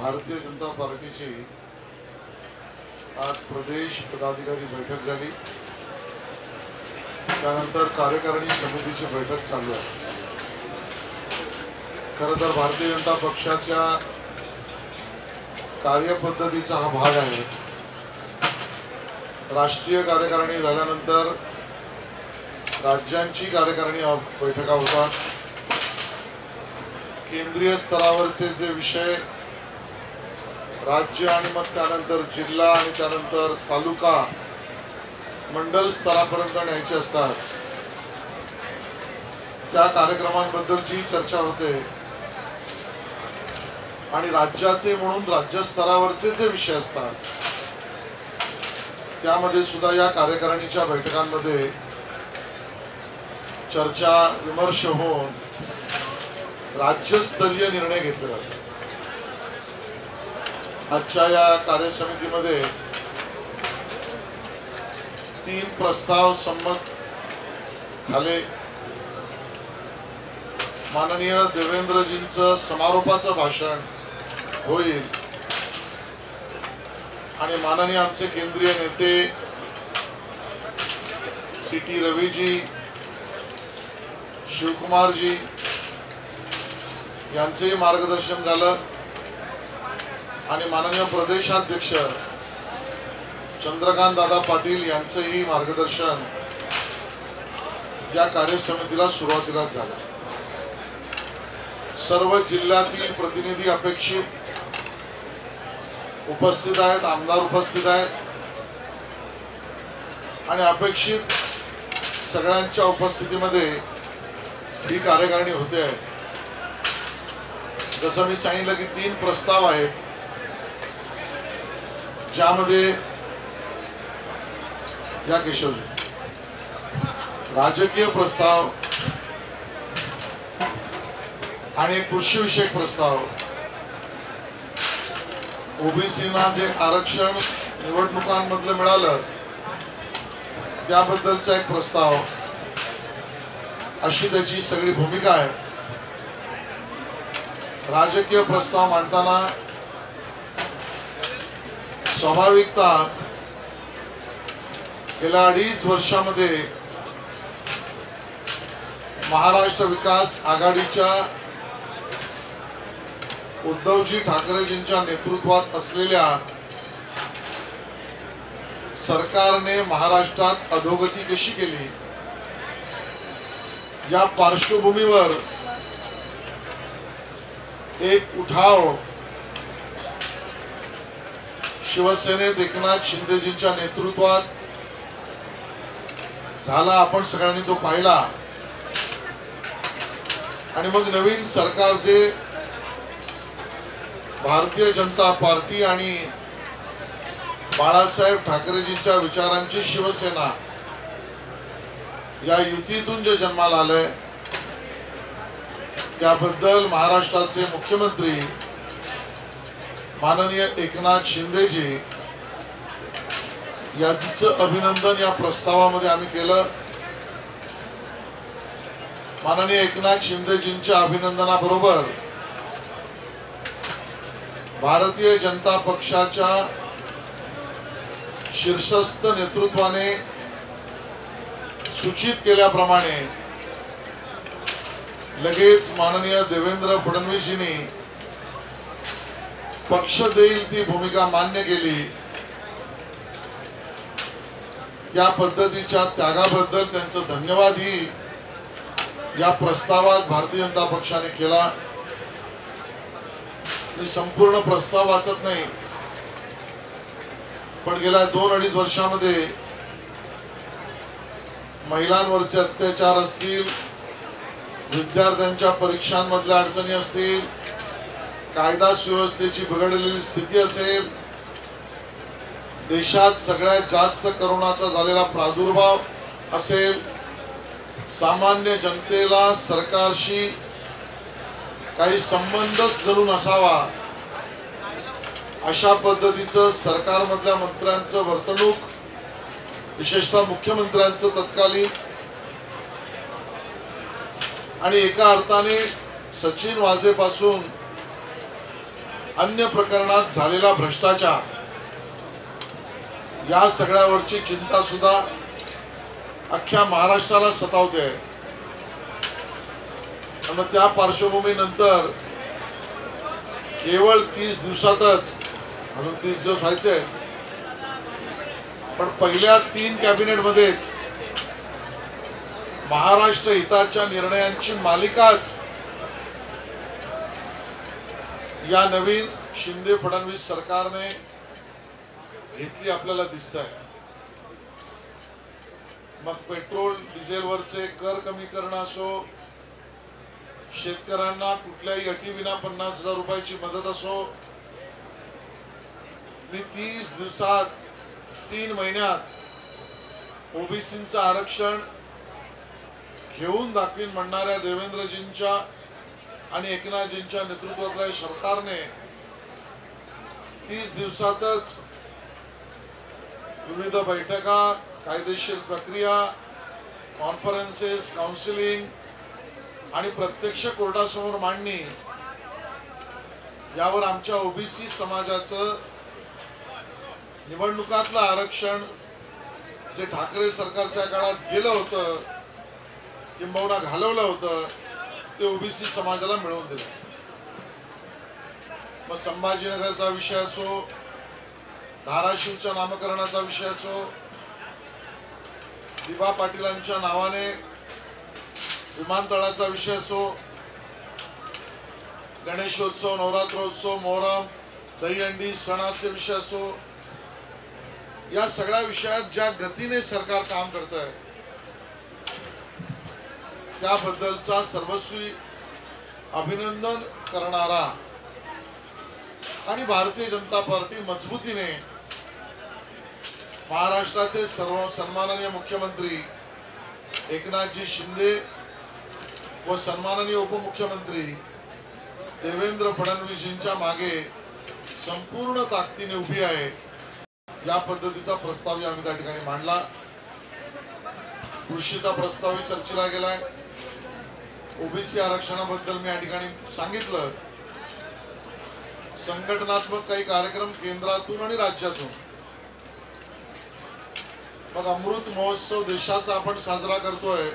भारतीय जनता पार्टीची आज प्रदेश पदाधिकारी बैठक झाली। त्यानंतर कार्यकारिणी समितीची बैठक चालू आहे। खरं तर भारतीय जनता पक्षाच्या कार्यपद्धतीचा हा भाग आहे। राष्ट्रीय कार्यकारिणी झाल्यानंतर राज्यांची कार्यकारिणी बैठका होतात। केंद्रीय स्तरावरचे जे विषय राज्य आणि मग त्यानंतर जिल्हा आणि त्यानंतर तालुका मंडल स्तरापर्यंत न्यायचे असतात, त्या कार्यक्रमांबद्दलची चर्चा होते आणि राज्याचे म्हणून राज्य स्तरावरचे जे विषय असतात त्यामध्ये सुद्धा या कार्यकारिणीच्या बैठकांमध्ये चर्चा विमर्श होऊन राज्यस्तरीय निर्णय घेतले जातात। आजच्या या कार्यसमितीमध्ये 3 प्रस्ताव संमत झाले। माननीय देवेंद्रजींचं समारोपाचं भाषण होईल आणि माननीय आमचे केंद्रीय नेते सी.टी. रवीजी, शिवकुमारजी यांचेही मार्गदर्शन झालं आणि माननीय प्रदेशाध्यक्ष चंद्रकांत दादा पाटील यांचेही मार्गदर्शन या कार्यसमितीला सुरुवातीला झालं। सर्व जिल्ह्यातील प्रतिनिधी अपेक्षित उपस्थित आहेत, आमदार उपस्थित आहेत आणि अपेक्षित सगळ्यांच्या उपस्थितीमध्ये ही कार्यकारिणी होते आहे। जसं मी सांगितलं की 3 प्रस्ताव आहेत, ज्यामध्ये या केशवजी राजकीय प्रस्ताव आणि कृषी विषयक प्रस्ताव, ओबीसीना जे आरक्षण निवडणुकांमधलं मिळालं त्याबद्दलचा एक प्रस्ताव, अशी त्याची सगळी भूमिका आहे। राजकीय प्रस्ताव मांडताना स्वाभाविकता गेल्या 2.5 वर्षामध्ये महाराष्ट्र विकास आघाडीच्या उद्धवजी ठाकरेजींच्या नेतृत्वात असलेल्या सरकारने महाराष्ट्रात अधोगती कशी केली, या पार्श्वभूमीवर एक उठाव शिवसेनेत एकनाथ शिंदेजींच्या नेतृत्वात झाला। आपण सगळ्यांनी तो पाहिला आणि मग नवीन सरकार जे भारतीय जनता पार्टी आणि बाळासाहेब ठाकरेजींच्या विचारांची शिवसेना या युतीतून जे जन्माला आलंय, त्याबद्दल महाराष्ट्राचे मुख्यमंत्री माननीय एकनाथ शिंदेजी यांचं अभिनंदन या प्रस्तावामध्ये आम्ही केलं। माननीय एकनाथ शिंदेजींच्या अभिनंदनाबरोबर भारतीय जनता पक्षाच्या शीर्षस्थ नेतृत्वाने सूचित केल्याप्रमाणे लगेच माननीय देवेंद्र फडणवीसजींनी पक्ष देईल ती भूमिका मान्य केली। त्या पद्धतीच्या त्यागाबद्दल त्यांचं धन्यवादही या प्रस्तावात भारतीय जनता पक्षाने केला। मी संपूर्ण प्रस्ताव वाचत नाही, पण गेल्या 2-2.5 वर्षामध्ये महिलांवरचे अत्याचार असतील, विद्यार्थ्यांच्या परीक्षांमधल्या अडचणी असतील, कायदा सुव्यवस्थेची बिघडलेली स्थिती असेल, देशात सगळ्यात जास्त कोरोनाचा झालेला प्रादुर्भाव असेल, सामान्य जनतेला सरकारशी काही संबंधच जणू नसावा अशा पद्धतीचं सरकारमधल्या मंत्र्यांचं वर्तणूक, विशेषतः मुख्यमंत्र्यांचं तत्कालीन आणि एका अर्थाने सचिन वाझेपासून अन्य प्रकरणात झालेला भ्रष्टाचार या सगळ्यावरची चिंता सुद्धा अख्ख्या महाराष्ट्राला सतावते. आणि त्या पार्श्वभूमीनंतर केवळ 30 दिवसातच, अजून 30 दिवस व्हायचे, पण पहिल्या 3 कॅबिनेटमध्येच महाराष्ट्र हिताच्या निर्णयांची मालिकाच या नवीन शिंदे फडणवीस सरकारने घेतली आपल्याला दिसत आहे. मग पेट्रोल डिझेलवरचे कर कमी करणं असो, शेतकऱ्यांना कुठल्याही अटीविना 50,000 रुपयाची मदत असो, मी 30 दिवसात 3 महिन्यात ओबीसीचं आरक्षण घेऊन दाखवीन म्हणणाऱ्या देवेंद्रजींच्या आणि एकनाथजींच्या नेतृत्वातल्या सरकारने 30 दिवसातच विविध बैठका, कायदेशीर प्रक्रिया, कॉन्फरन्सेस, काउन्सिलिंग आणि प्रत्यक्ष कोर्टासमोर मांडणी यावर आमच्या ओबीसी समाजाचं निवडणुकातलं आरक्षण जे ठाकरे सरकारच्या काळात गेलं होतं, किंबहुना घालवलं होतं, ते ओबीसी समाजाला मिळवून दिलं. मग संभाजीनगरचा विषय असो, धाराशिवच्या नामकरणाचा विषय असो, दिबा पाटीलांच्या नावाने विमानतळाचा विषय असो, गणेशोत्सव, नवरात्रोत्सव, मोहरम, दहीहंडी सणाचे विषय असो, या सगळ्या विषयात ज्या गतीने सरकार काम करत आहे त्याबद्दलचा सर्वस्वी अभिनंदन करणारा आणि भारतीय जनता पार्टी मजबूतीने महाराष्ट्राचे सर्व सन्माननीय मुख्यमंत्री एकनाथजी शिंदे व सन्माननीय उपमुख्यमंत्री देवेंद्र फडणवीसजींच्या मागे संपूर्ण ताकदीने उभी आहे. या पद्धतीचा प्रस्ताव आम्ही त्या ठिकाणी मांडला. कृषीचा प्रस्तावही चर्चेला गेलाय. ओबीसी आरक्षणाबद्दल मी या ठिकाणी सांगितलं. संघटनात्मक काही कार्यक्रम केंद्रातून आणि राज्यातून, मग अमृत महोत्सव देशाचा आपण साजरा करतोय,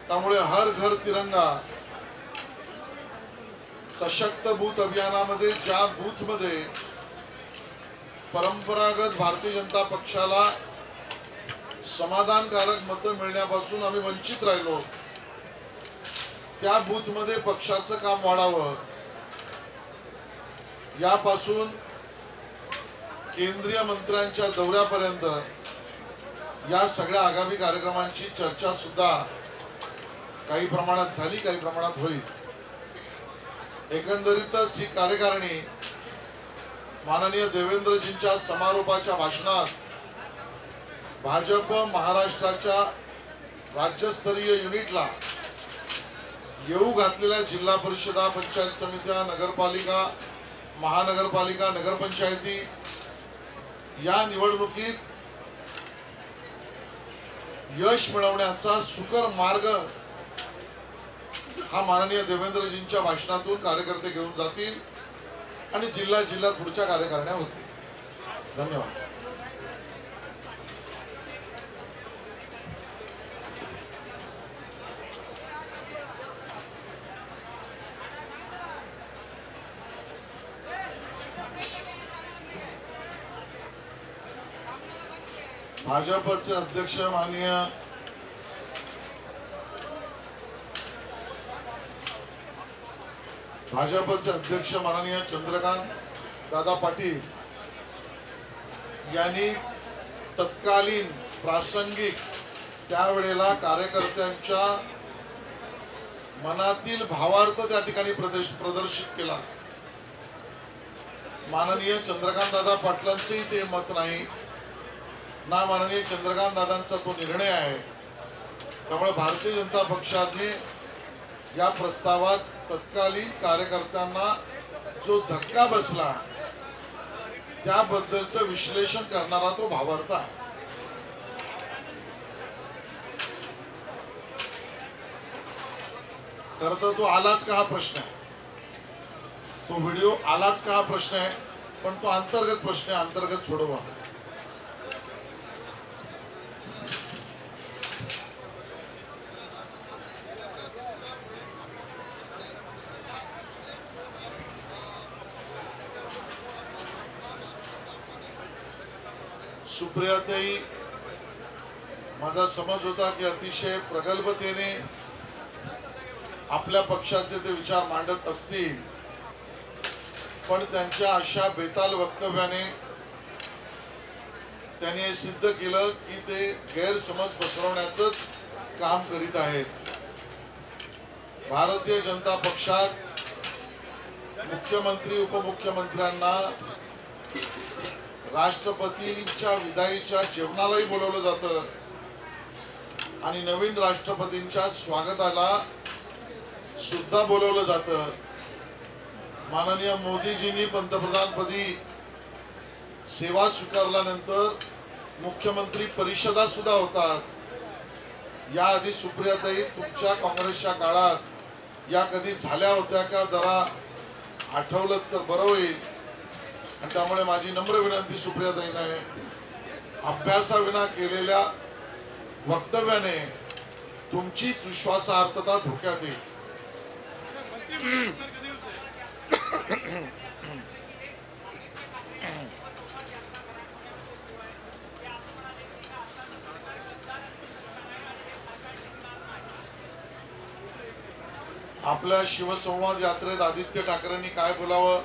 त्यामुळे हर घर तिरंगा सशक्त बूथ अभियानामध्ये ज्या बूथ मध्ये परंपरागत भारतीय जनता पक्षाला समाधानकारक मतं मिळण्यापासून आम्ही वंचित राहिलो, त्या बूथ मध्ये पक्षाचं काम वाढावं यापासून केंद्रीय मंत्र्यांच्या दौऱ्यापर्यंत या सगळ्या आगामी कार्यक्रमांची चर्चा सुद्धा काही प्रमाणात झाली, काही प्रमाणात होईल. एकंदरीतच ही कार्यकारिणी माननीय देवेंद्रजींच्या समारोपाच्या भाषणात भाजप महाराष्ट्राच्या राज्यस्तरीय युनिटला येऊ घातलेल्या जिल्हा परिषदा, पंचायत समित्या, नगरपालिका, महानगरपालिका, नगरपंचायती या निवडणुकीत यश मिळवण्याचा सुकर मार्ग हा माननीय देवेंद्रजींच्या भाषणातून कार्यकर्ते घेऊन जातील आणि जिल्ह्यात पुढच्या कार्यकारिण्या होतील. धन्यवाद. भाजपचे अध्यक्ष माननीय चंद्रकांत दादा पाटील यांनी तत्कालीन प्रासंगिक त्यावेळेला कार्यकर्त्यांच्या मनातील भावार्थ त्या ठिकाणी प्रदर्शित केला. माननीय चंद्रकांत दादा पाटलांचंही ते मत नाही ना माननीय चंद्रकांत दादांचा तो निर्णय आहे. त्यामुळे भारतीय जनता पक्षाने या प्रस्तावात तत्कालीन कार्यकर्त्यांना जो धक्का बसला त्याबद्दलचं विश्लेषण करणारा तो भावार्थ आहे. खरं तर तो आलाच का हा प्रश्न आहे. तो व्हिडिओ आलाच का हा प्रश्न आहे, पण तो अंतर्गत प्रश्न आहे, अंतर्गत सोडवा. सुप्रियाताई, माझा समज होता की अतिशय प्रगल्भतेने आपल्या पक्षाचे ते विचार मांडत असतील, पण त्यांच्या अशा बेताल वक्तव्याने त्यांनी हे सिद्ध केलं की ते गैरसमज पसरवण्याचंच काम करीत आहेत. भारतीय जनता पक्षात मुख्यमंत्री उपमुख्यमंत्र्यांना राष्ट्रपतींच्या विदाईच्या जेवणालाही बोलवलं जातं आणि नवीन राष्ट्रपतींच्या स्वागताला सुद्धा बोलवलं जातं. माननीय मोदीजींनी पंतप्रधानपदी सेवा स्वीकारल्यानंतर मुख्यमंत्री परिषदा सुद्धा होतात. याआधी सुप्रियाताई तुमच्या काँग्रेसच्या काळात या कधी झाल्या होत्या का, जरा आठवलं तर बरं होईल. आणि त्यामुळे माझी नम्र विनंती सुप्रियाताईंना आहे, अभ्यासाविना केलेल्या वक्तव्याने तुमचीच विश्वासार्हता धोक्यात येईल. आपल्या शिवसंवाद यात्रेत आदित्य ठाकरेंनी काय बोलावं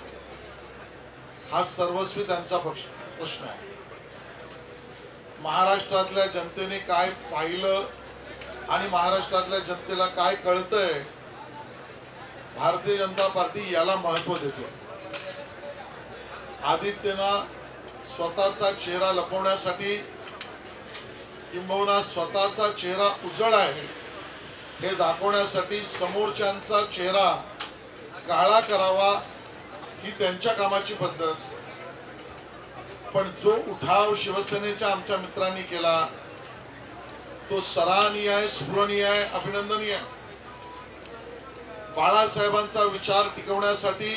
हा सर्वस्वी त्यांचा प्रश्न आहे. महाराष्ट्रातल्या जनतेने काय पाहिलं आणि महाराष्ट्रातल्या जनतेला काय कळतंय, भारतीय जनता पार्टी याला महत्व देते. आदित्यना स्वतःचा चेहरा लपवण्यासाठी किंबहुना स्वतःचा चेहरा उजळ आहे हे दाखवण्यासाठी समोरच्यांचा चेहरा काळा करावा ही त्यांच्या कामाची पद्धत. पण जो उठाव शिवसेनेच्या आमच्या मित्रांनी केला तो सराहनीय आहे, स्फुरणीय आहे, अभिनंदनीय आहे. बाळासाहेबांचा विचार टिकवण्यासाठी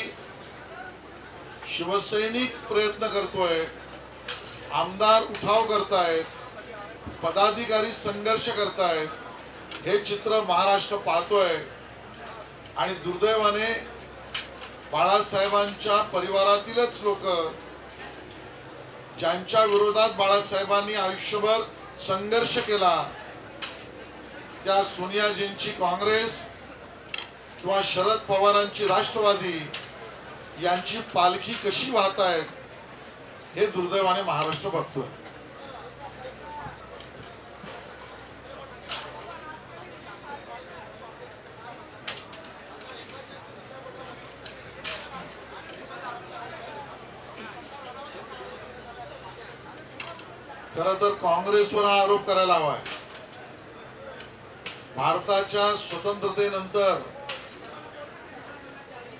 शिवसैनिक प्रयत्न करतोय, आमदार उठाव करतायत, पदाधिकारी संघर्ष करतायत, हे चित्र महाराष्ट्र पाहतोय. आणि दुर्दैवाने बाळासाहेबांच्या परिवारातीलच लोक ज्यांच्या विरोधात बाळासाहेबांनी आयुष्यभर संघर्ष केला, त्या सोनियाजींची काँग्रेस किंवा शरद पवारांची राष्ट्रवादी यांची पालखी कशी वाहतायत हे दुर्दैवाने महाराष्ट्र बघतोय. खरं तर काँग्रेसवर हा आरोप करायला हवाय. भारताच्या स्वतंत्रतेनंतर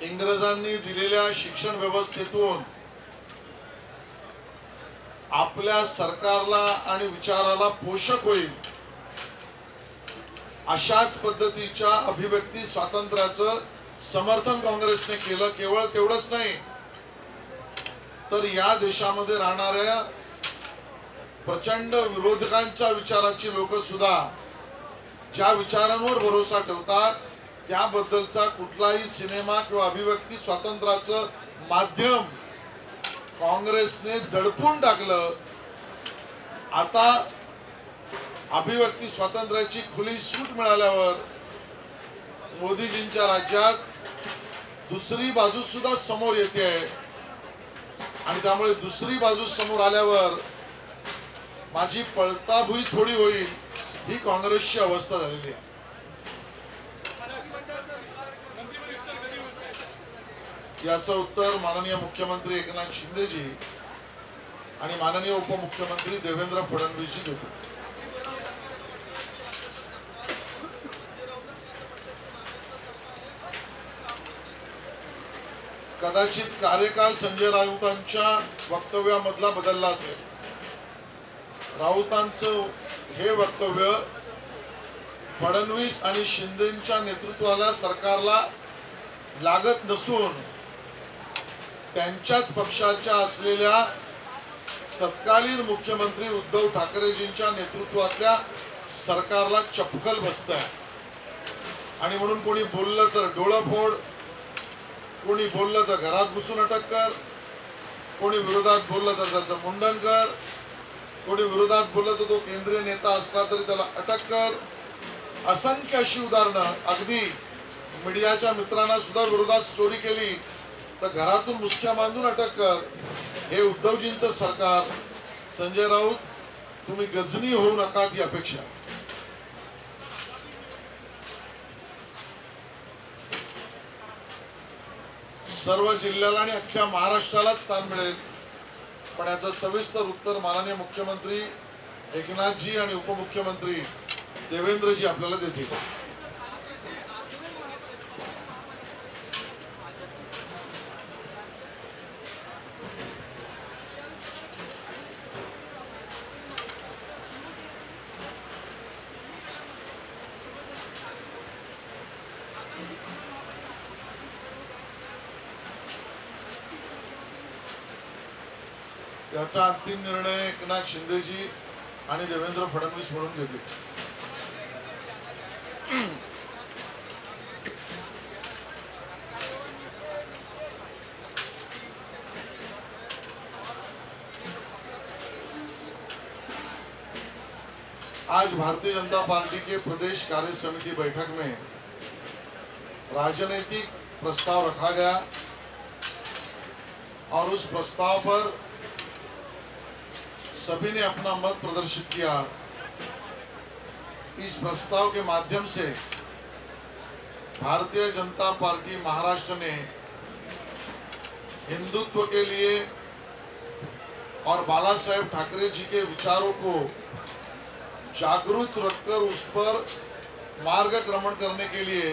इंग्रजांनी दिलेल्या शिक्षण व्यवस्थेतून आपल्या सरकारला आणि विचाराला पोषक होईल अशाच पद्धतीच्या अभिव्यक्ती स्वातंत्र्याचं समर्थन काँग्रेसने केलं. केवळ तेवढंच नाही तर या देशामध्ये राहणाऱ्या प्रचंड विरोधकांच्या विचाराची लोक सुद्धा ज्या विचारांवर भरोसा ठेवतात त्याबद्दलचा कुठलाही सिनेमा किंवा अभिव्यक्ती स्वातंत्र्याचं माध्यम काँग्रेसने दडपून टाकलं. आता अभिव्यक्ती स्वातंत्र्याची खुली सूट मिळाल्यावर मोदीजींच्या राज्यात दुसरी बाजू सुद्धा समोर येते आणि त्यामुळे दुसरी बाजू समोर आल्यावर माझी पळताभुई थोडी होईल ही काँग्रेसची अवस्था झालेली आहे. याचं उत्तर माननीय मुख्यमंत्री एकनाथ शिंदेजी आणि माननीय उपमुख्यमंत्री देवेंद्र फडणवीसजी देतील. कदाचित कार्यकाल संजय राऊतांच्या वक्तव्यामधला बदलला असेल. राऊतांचं हे वक्तव्य फडणवीस आणि शिंदेच्या नेतृत्वाला सरकारला लागत नसून त्यांच्याच पक्षाच्या असलेल्या तत्कालीन मुख्यमंत्री उद्धव ठाकरेजींच्या नेतृत्वातल्या सरकारला चपकल बसतंय आणि म्हणून कोणी बोललं तर डोळं फोड, कोणी बोललं तर घरात घुसून अटक कर, कोणी विरोधात बोललं तर त्याचं मुंडन कर, कोणी विरोधात बोललं तर तो केंद्रीय नेता असला तरी त्याला अटक कर. असंख्य अशी उदाहरणं. अगदी मीडियाच्या मित्रांना सुद्धा विरोधात स्टोरी केली तर घरातून मुसक्या बांधून अटक कर. हे उद्धवजींचं सरकार. संजय राऊत, तुम्ही गजनी होऊ नका ही अपेक्षा. सर्व जिल्ह्याला आणि अख्ख्या महाराष्ट्राला स्थान मिळेल, पण याचं सविस्तर उत्तर माननीय मुख्यमंत्री एकनाथजी आणि उपमुख्यमंत्री देवेंद्रजी आपल्याला देतील. याचा अंतिम निर्णय एकनाथ शिंदेजी आणि देवेंद्र फडणवीस म्हणून घेतील. आज भारतीय जनता पार्टी के प्रदेश कार्य समिति बैठक में राजनीतिक प्रस्ताव रखा गया और उस प्रस्ताव पर सभी ने अपना मत प्रदर्शित किया. इस प्रस्ताव के माध्यम से भारतीय जनता पार्टी महाराष्ट्र ने हिंदुत्व के लिए और बाला साहेब ठाकरे जी के विचारों को जागरूक रखकर उस पर मार्गक्रमण करने के लिए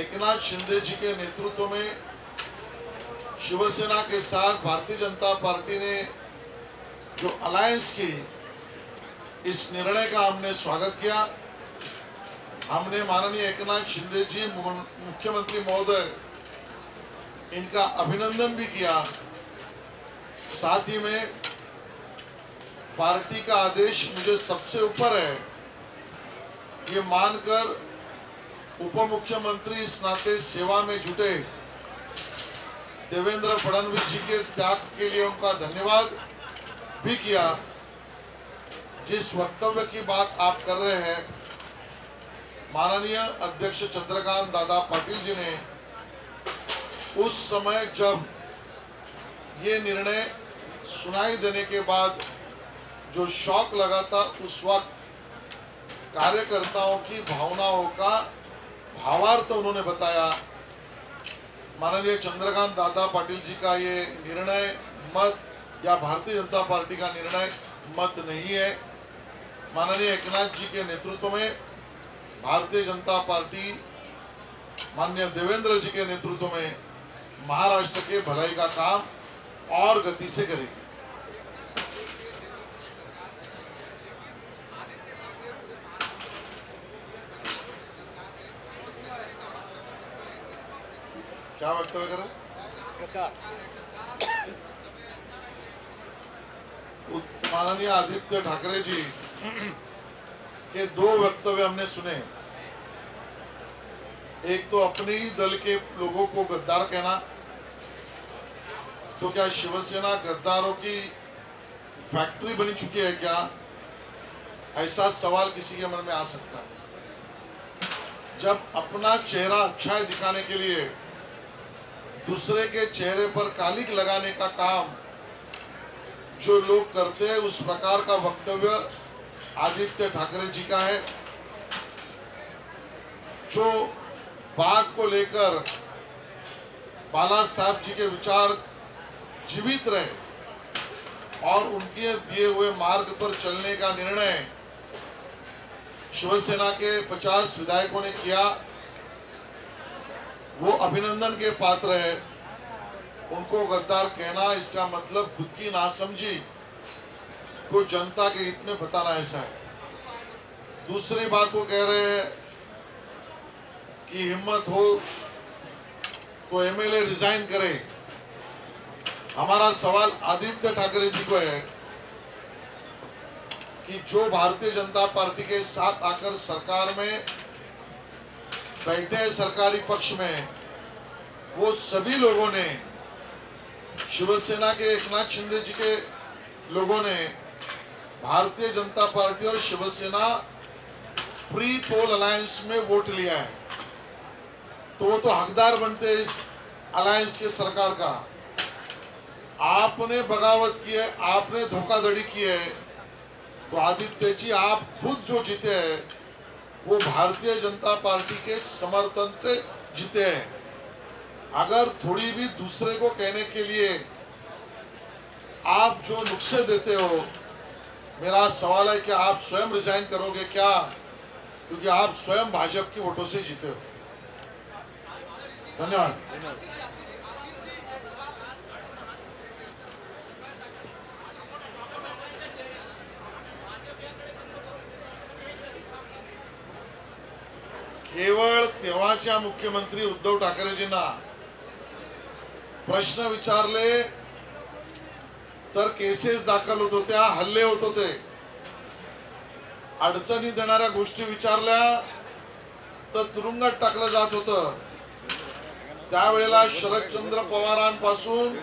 एकनाथ शिंदे जी के नेतृत्व में शिवसेना के साथ भारतीय जनता पार्टी ने जो अलायंस की, इस निर्णय का हमने स्वागत किया. हमने माननीय एकनाथ शिंदे जी मुख्यमंत्री महोदय इनका अभिनंदन भी किया. साथ ही में पार्टी का आदेश मुझे सबसे ऊपर है ये मानकर उप मुख्यमंत्री इस नाते सेवा में जुटे देवेंद्र फडणवीस जी के त्याग के लिए उनका धन्यवाद भी किया. जिस वक्तव्य की बात आप कर रहे हैं, माननीय अध्यक्ष चंद्रकांत दादा पाटिल जी ने उस समय जब ये निर्णय सुनाई देने के बाद जो शॉक लगा था, उस वक्त कार्यकर्ताओं की भावनाओं का भावार्थ उन्होंने बताया. माननीय चंद्रकांत दादा पाटिल जी का ये निर्णय मत या भारतीय जनता पार्टी का निर्णय मत नहीं है. माननीय एकनाथ जी के नेतृत्व में भारतीय जनता पार्टी माननीय देवेंद्र जी के नेतृत्व में महाराष्ट्र के भलाई का काम और गति से करेगी. क्या वक्तव्य कर रहे? माननीय आदित्य ठाकरे जी के दो वक्तव्य हमने सुने. एक तो अपने ही दल के लोगों को गद्दार कहना, तो क्या शिवसेना गद्दारों की फैक्ट्री बनी चुकी है क्या? ऐसा सवाल किसी के मन में आ सकता है. जब अपना चेहरा अच्छा दिखाने के लिए दूसरे के चेहरे पर कालिक लगाने का काम जो लोग करते हैं, उस प्रकार का वक्तव्य आदित्य ठाकरे जी का है. जो बात को लेकर बाला साहब जी के विचार जीवित रहे और उनके दिए हुए मार्ग पर चलने का निर्णय शिवसेना के 50 विधायकों ने किया, वो अभिनंदन के पात्र है. उनको गद्दार कहना, इसका मतलब खुद की नासमझी को जनता के हित में बताना, ऐसा है. दूसरी बात वो कह रहे हैं कि हिम्मत हो तो एमएलए रिजाइन करे. हमारा सवाल आदित्य ठाकरे जी को है कि जो भारतीय जनता पार्टी के साथ आकर सरकार में बैठे हैं सरकारी पक्ष में, वो सभी लोगों ने, शिवसेना के एकनाथ शिंदे जी के लोगों ने भारतीय जनता पार्टी और शिवसेना प्री पोल अलायंस में वोट लिया है, तो वो तो हकदार बनते हैं इस अलायंस के सरकार का। आपने बगावत की है, आपने धोखाधड़ी की है, तो आदित्य जी आप खुद जो जीते हैं वो भारतीय जनता पार्टी के समर्थन से जीते हैं। अगर थोड़ी भी दूसरे को कहने के लिए आप जो नुक्से देते हो, मेरा सवाल है कि आप स्वयं रिजाइन करोगे क्या? क्योंकि आप स्वयं भाजपा के वोटों से जीते हो। धन्यवाद। केवळ तेव्हाच्या मुख्यमंत्री उद्धव ठाकरेजींना प्रश्न विचारले तर केसेस दाखल होत होत्या, हल्ले होत होते। अडचणी देणाऱ्या गोष्टी विचारल्या तर तुरुंगात टाकलं जात होतं। त्यावेळेला शरदचंद्र पवारांपासून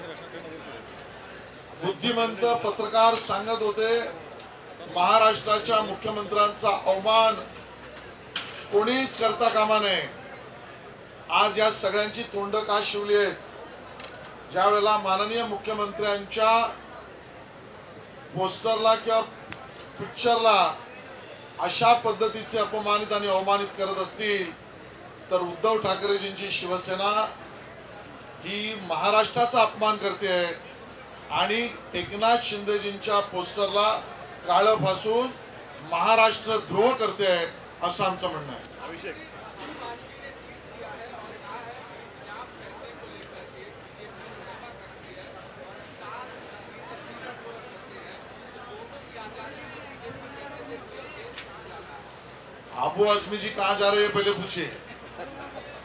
बुद्धिमंत पत्रकार सांगत होते महाराष्ट्राच्या मुख्यमंत्र्यांचा अवमान कोणीच करता कामा नये। आज या सगळ्यांची तोंड का शिवली आहेत? ज्या वेळेला माननीय मुख्यमंत्र्यांच्या पोस्टरला किंवा पिक्चरला अशा पद्धतीचे अपमानित आणि अवमानित करत असतील, तर उद्धव ठाकरेजींची शिवसेना ही महाराष्ट्राचा अपमान करते आणि एकनाथ शिंदेजींच्या पोस्टरला काळं फासून महाराष्ट्र द्रोह करते, असं आमचं म्हणणं आहे। आबू आजमी जी कहाँ जा रहे हैं पहले पूछिए।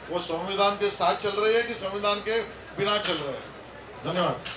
वो संविधान के साथ चल रहे हैं कि संविधान के बिना चल रहे हैं? धन्यवाद।